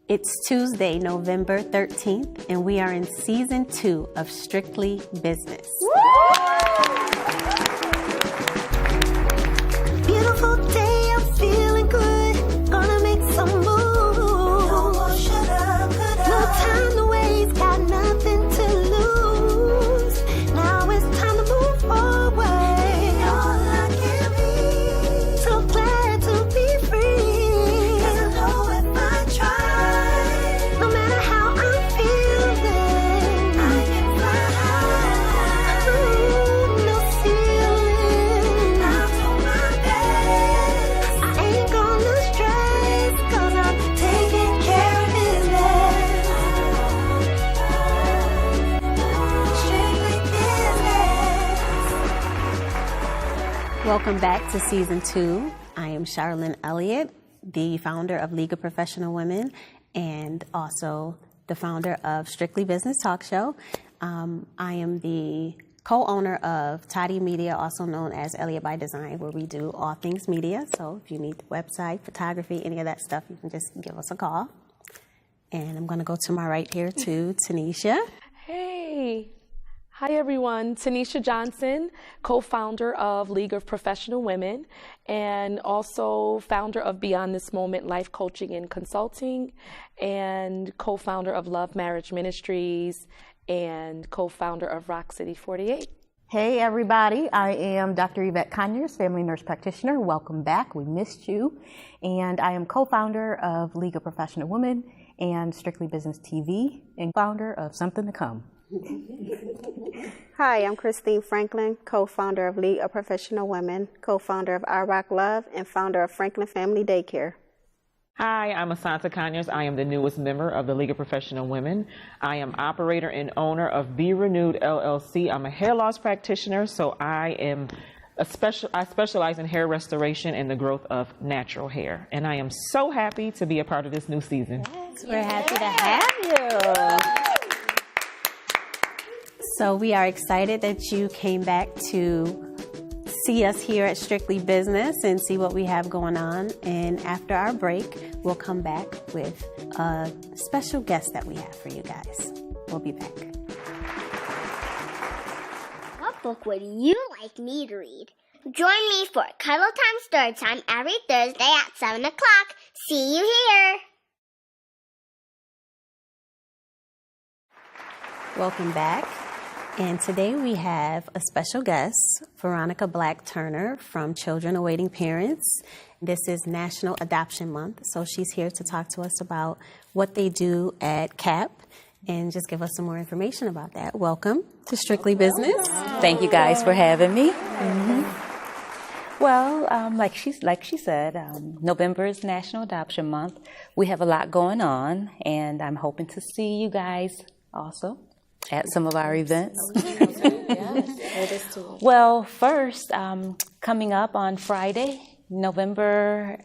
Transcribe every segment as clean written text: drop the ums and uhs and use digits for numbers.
It's Tuesday, November 13th, and we are in Season 2 of Strictly Business. Beautiful day, I'm feeling good. Gonna make some moves. No more shoulda, coulda. No time to waste, got nothing to lose. Now it's time to move forward. All I can be. So glad to be free. 'Cause I know if I try, no matter how I'm feeling, I can fly high. Ooh, no ceiling. I'll do my best. I ain't gonna stress, 'cause I'm taking care of business. Strictly business. Welcome back to Season 2. I am Charlene Elliott, the founder of League of Professional Women and also the founder of Strictly Business Talk Show. I am the co-owner of Toddy Media, also known as Elliott by Design, where we do all things media. So if you need the website, photography, any of that stuff, you can just give us a call. And I'm going to go to my right here to Tanisha. Hey, hi everyone. Tanisha Johnson, co-founder of League of Professional Women and also founder of Beyond This Moment Life Coaching and Consulting and co-founder of Love Marriage Ministries and co-founder of Rock City 48. Hey everybody, I am Dr. Yvette Conyers, family nurse practitioner. Welcome back, we missed you. And I am co-founder of League of Professional Women and Strictly Business TV and founder of Something to Come. Hi, I'm Christine Franklin, co-founder of League of Professional Women, co-founder of I Rock Love, and founder of Franklin Family Daycare. Hi, I'm Asanta Conyers. I am the newest member of the League of Professional Women. I am operator and owner of Be Renewed LLC. I'm a hair loss practitioner, so I specialize in hair restoration and the growth of natural hair. And I am so happy to be a part of this new season. Yes, we're happy to have you. So we are excited that you came back to see us here at Strictly Business and see what we have going on. And after our break, we'll come back with a special guest that we have for you guys. We'll be back. What book would you like me to read? Join me for Cuddle Time Story Time every Thursday at 7 o'clock. See you here. Welcome back. And today we have a special guest, Veronica Black-Turner from Children Awaiting Parents. This is National Adoption Month, so she's here to talk to us about what they do at CAP and just give us some more information about that. Welcome to Strictly Business. Thank you guys for having me. Well, like she said, November is National Adoption Month. We have a lot going on, and I'm hoping to see you guys also at some of our events. Well, first, coming up on Friday, November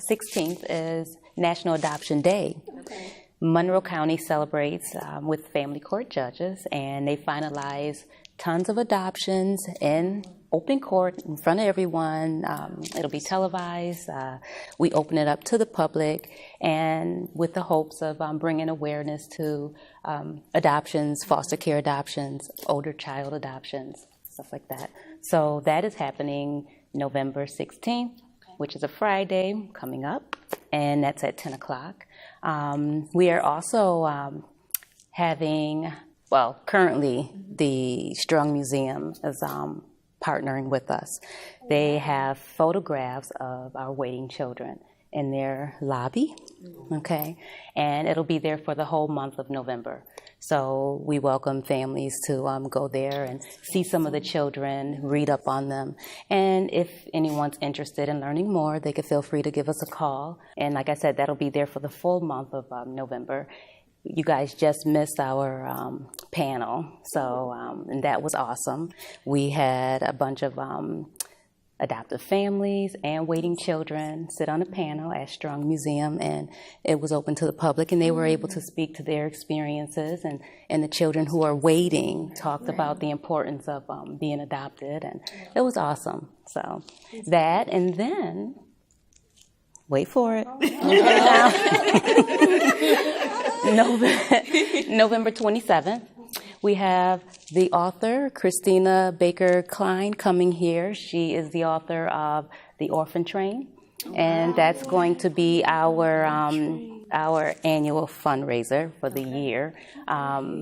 16th is National Adoption Day. Okay. Monroe County celebrates with family court judges, and they finalize tons of adoptions in open court in front of everyone. It'll be televised. We open it up to the public, and with the hopes of bringing awareness to adoptions, foster care adoptions, older child adoptions, stuff like that. So that is happening November 16th, which is a Friday coming up, and that's at 10 o'clock. We are also having, well, currently the Strong Museum is partnering with us. They have photographs of our waiting children in their lobby, okay? And it'll be there for the whole month of November. So we welcome families to go there and see some of the children, read up on them. And if anyone's interested in learning more, they could feel free to give us a call. And like I said, that'll be there for the full month of November. You guys just missed our panel, so and that was awesome. We had a bunch of adoptive families and waiting children sit on a panel at Strong Museum, and it was open to the public, and they were able to speak to their experiences, and the children who are waiting talked about the importance of being adopted, and it was awesome. So that, and then, wait for it. November 27th. We have the author, Christina Baker Klein, coming here. She is the author of The Orphan Train, and that's going to be our annual fundraiser for the year.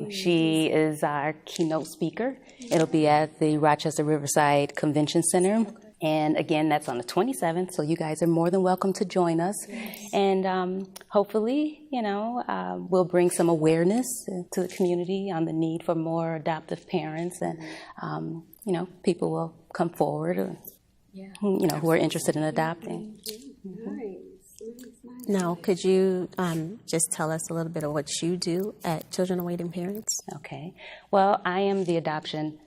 She is our keynote speaker. It'll be at the Rochester Riverside Convention Center. And again, that's on the 27th, so you guys are more than welcome to join us. And hopefully, we'll bring some awareness to the community on the need for more adoptive parents, and, people will come forward, who are interested in adopting. Now, could you just tell us a little bit of what you do at Children Awaiting Parents? Okay. Well, I am the adoption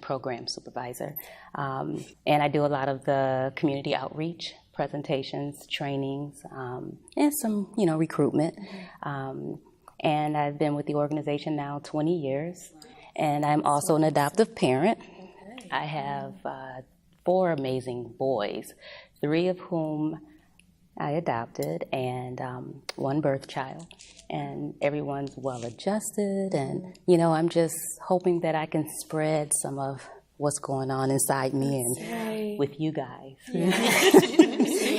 program supervisor. And I do a lot of the community outreach, presentations, trainings, and some, recruitment. And I've been with the organization now 20 years. And I'm also an adoptive parent. I have 4 amazing boys, 3 of whom I adopted, and 1 birth child. And everyone's well adjusted, and I'm just hoping that I can spread some of what's going on inside me and with you guys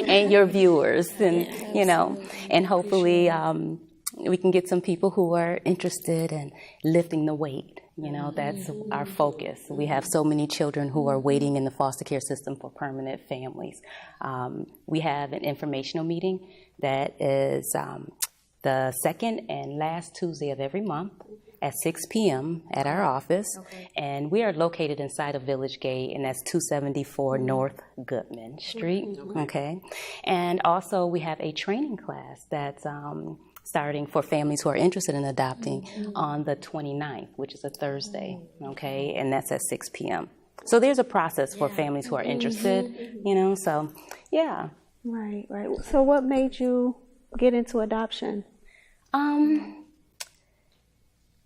and your viewers, and and hopefully we can get some people who are interested in lifting the weight. That's our focus. We have so many children who are waiting in the foster care system for permanent families. We have an informational meeting that is the second and last Tuesday of every month at 6 p.m. at our office. And we are located inside of Village Gate, and that's 274 North Goodman Street. Okay. And also we have a training class that's starting for families who are interested in adopting on the 29th, which is a Thursday, okay? And that's at 6 p.m. So there's a process for families who are interested, so, yeah. Right. So what made you get into adoption?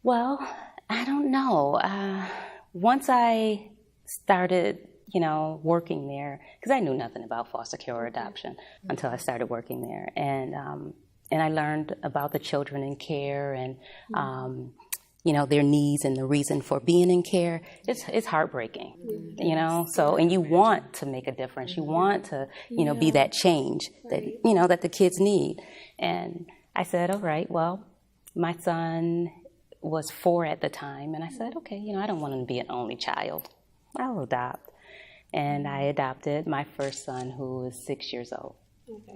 Well, I don't know. Once I started, working there, because I knew nothing about foster care or adoption until I started working there. And I learned about the children in care and, their needs and the reason for being in care. It's heartbreaking, So, and you want to make a difference. You want to, be that change that, that the kids need. And I said, all right, well, my son was 4 at the time. And I said, okay, I don't want him to be an only child. I'll adopt. And I adopted my first son, who is 6 years old.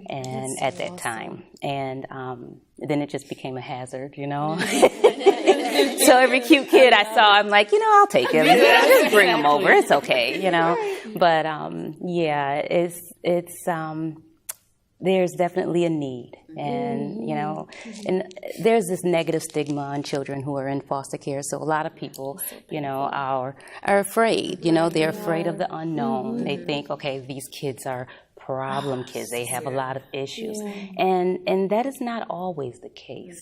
And at that time, and then it just became a hazard, So every cute kid I saw, I'm like, I'll take him. Just bring him over. It's okay, But it's there's definitely a need, and and there's this negative stigma on children who are in foster care. So a lot of people, are afraid. They're afraid of the unknown. They think, okay, these kids are problem kids. They have a lot of issues, and that is not always the case,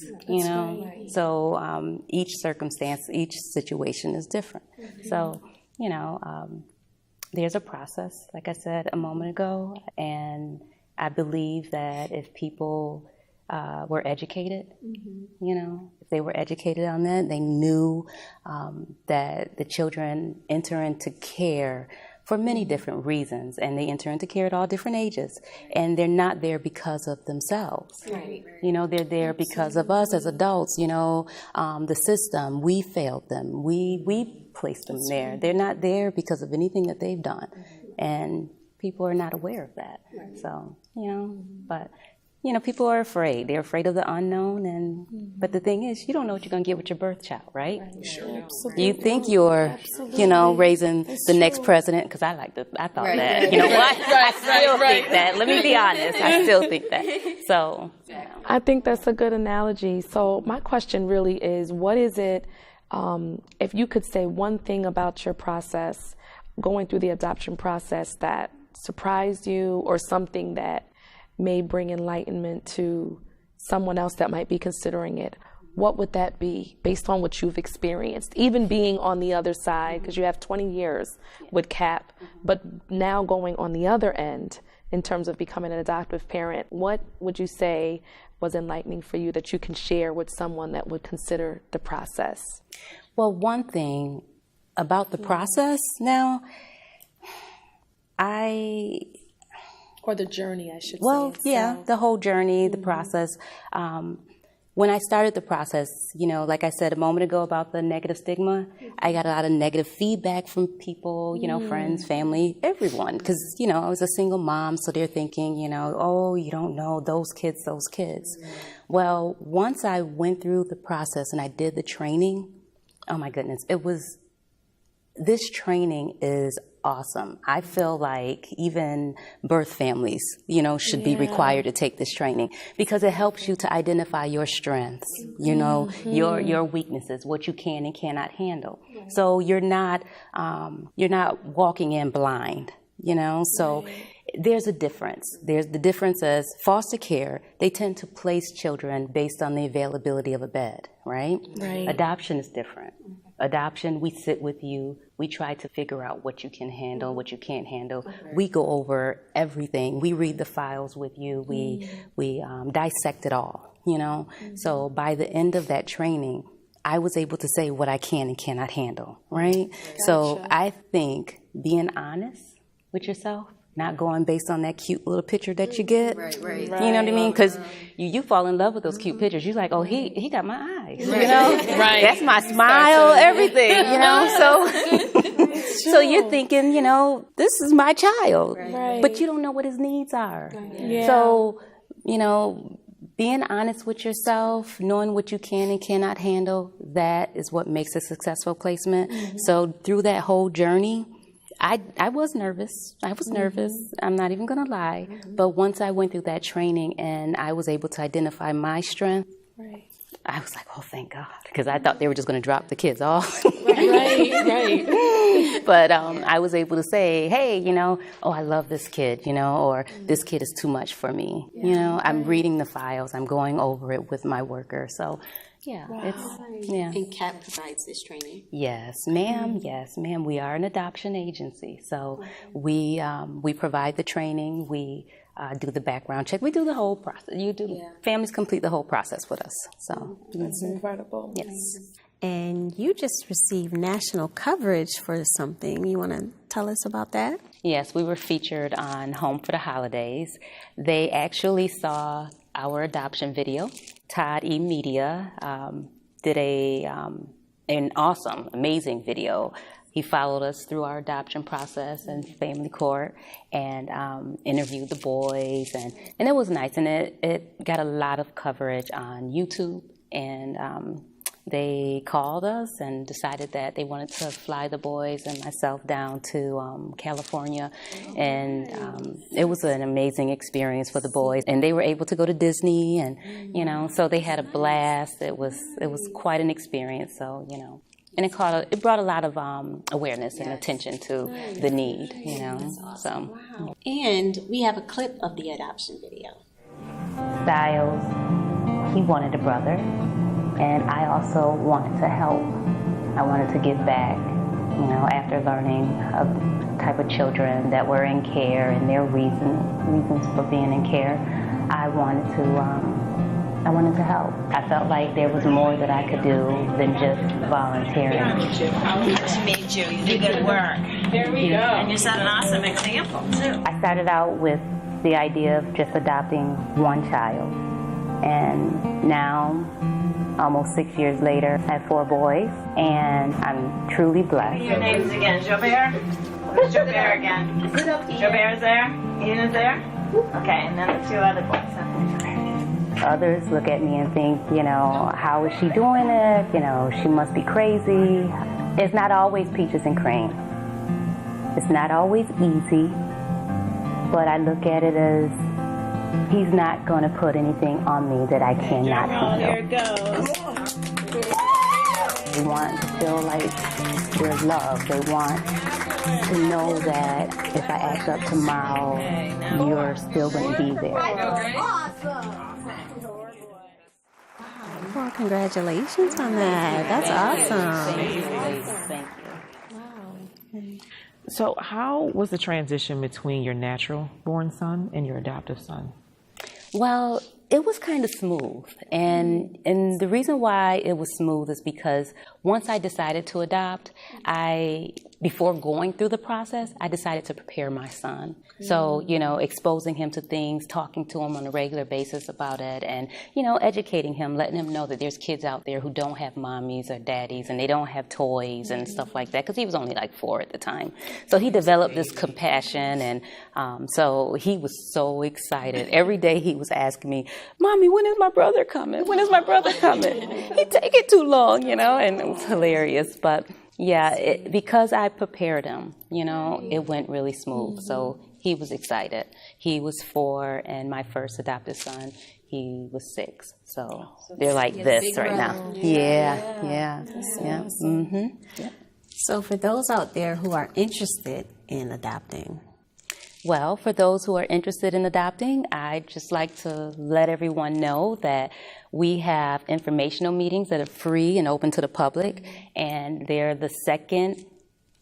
So each circumstance, each situation is different. So there's a process, like I said a moment ago, and I believe that if people were educated, if they were educated on that, they knew that the children enter into care for many different reasons, and they enter into care at all different ages, and they're not there because of themselves. Right. They're there because of us as adults. The system, we failed them. We placed them there. They're not there because of anything that they've done, and people are not aware of that. Right. So, but. People are afraid. They're afraid of the unknown, but the thing is, you don't know what you're going to get with your birth child, right? Sure. Absolutely. You think you're, raising the next president, because I thought that. You know what? I still think that. Let me be honest. I still think that. So. I think that's a good analogy. So my question really is, what is it, if you could say one thing about your process, going through the adoption process that surprised you, or something that may bring enlightenment to someone else that might be considering it, what would that be based on what you've experienced, even being on the other side, because you have 20 years with CAP, but now going on the other end in terms of becoming an adoptive parent? What would you say was enlightening for you that you can share with someone that would consider the process? Well, one thing about the process now, Or the journey, I should say. Well, yeah, the whole journey, the process. When I started the process, like I said a moment ago about the negative stigma, I got a lot of negative feedback from people, friends, family, everyone. Because, I was a single mom, so they're thinking, oh, you don't know, those kids. Well, once I went through the process and I did the training, oh my goodness, this training is awesome. I feel like even birth families, should be required to take this training because it helps you to identify your strengths, your weaknesses, what you can and cannot handle. So you're not walking in blind, so there's a difference. There's the difference as foster care, they tend to place children based on the availability of a bed, right? Adoption is different. Adoption, we sit with you. We try to figure out what you can handle, what you can't handle. We go over everything. We read the files with you. We dissect it all, So by the end of that training, I was able to say what I can and cannot handle, right? Gotcha. So I think being honest with yourself, not going based on that cute little picture that you get. Right. You know what I mean? Because you fall in love with those cute pictures. You're like, oh, he got my eyes. Right. That's my smile, everything, So you're thinking, this is my child. Right. But you don't know what his needs are. Yeah. So, being honest with yourself, knowing what you can and cannot handle, that is what makes a successful placement. So through that whole journey, I was nervous. I'm not even going to lie. But once I went through that training and I was able to identify my strength, I was like, oh, thank God. Because I thought they were just going to drop the kids off. Right. But I was able to say, hey, oh, I love this kid, or this kid is too much for me. I'm reading the files. I'm going over it with my worker. So, yeah. And CAP provides this training? Yes, ma'am. We are an adoption agency. So we provide the training. We do the background check. We do the whole process. Families complete the whole process with us. So that's incredible. Yes. And you just received national coverage for something. You want to tell us about that? Yes, we were featured on Home for the Holidays. They actually saw our adoption video. Todd E. Media did an awesome, amazing video. He followed us through our adoption process and family court and interviewed the boys. And it was nice. And it got a lot of coverage on YouTube. And they called us and decided that they wanted to fly the boys and myself down to California. And it was an amazing experience for the boys. And they were able to go to Disney and, so they had a blast. It was quite an experience. So, and it brought a lot of awareness and attention to the need, So. Wow. And we have a clip of the adoption video. Styles, he wanted a brother. And I also wanted to help. I wanted to give back, after learning of the type of children that were in care and their reasons for being in care. I wanted to help. I felt like there was more that I could do than just volunteering. To meet you. You did good work. There we go. And you set an awesome example, too. I started out with the idea of just adopting one child. And now, almost 6 years later, I have 4 boys, and I'm truly blessed. Your names again, Jobert? Where's Jobert again? Jobert's there? Ian is there? Okay, and then the 2 other boys. Others look at me and think, how is she doing it? She must be crazy. It's not always peaches and cream. It's not always easy, but I look at it as He's not going to put anything on me that I cannot handle. There it goes. They want to feel like they're loved. They want to know that if I act up tomorrow, you're still going to be there. Well, congratulations on that. That's awesome. Thank you. So how was the transition between your natural born son and your adoptive son? Well, it was kind of smooth. And the reason why it was smooth is because once I decided to adopt, before going through the process, I decided to prepare my son. So, exposing him to things, talking to him on a regular basis about it, and, educating him, letting him know that there's kids out there who don't have mommies or daddies, and they don't have toys and stuff like that, because he was only like 4 at the time. So he developed this compassion, and so he was so excited. Every day he was asking me, Mommy, when is my brother coming? When is my brother coming? He take it too long, and it was hilarious. But yeah, because I prepared him, it went really smooth. So he was excited. He was 4, and my first adopted son, he was 6. So they're like this right now. Yeah. Mm-hmm. Yeah. So for those out there who are interested in adopting, well, for those who are interested in adopting, I'd just like to let everyone know that we have informational meetings that are free and open to the public, and they're the second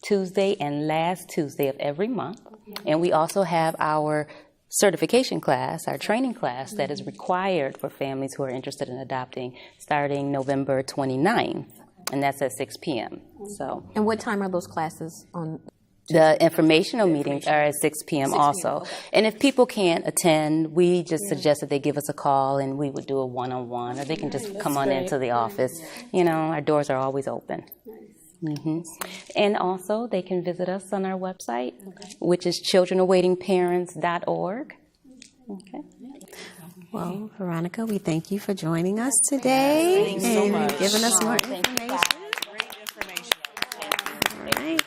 Tuesday and last Tuesday of every month. And we also have our certification class, our training class, that is required for families who are interested in adopting starting November 29th, and that's at 6 p.m. So. And what time are those classes on? The informational meetings are at 6 p.m. also. Okay. And if people can't attend, we just suggest that they give us a call and we would do a one-on-one, or they can just come on into the office. Our doors are always open. Mm-hmm. And also, they can visit us on our website, which is childrenawaitingparents.org. Okay. Well, Veronica, we thank you for joining us today Thank you so much. Giving us more information. Great information. All right.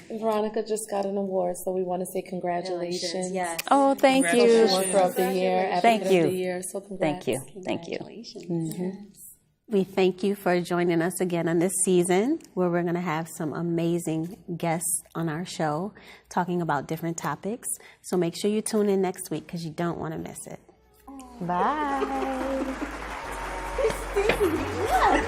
Veronica just got an award, so we want to say congratulations. Yes. Oh, thank you. Worker of the Year, Thank Advocate you. of the Year. So congrats. Thank you. Mm-hmm. We thank you for joining us again on this season, where we're going to have some amazing guests on our show talking about different topics. So make sure you tune in next week, because you don't want to miss it. Bye. Christine, what?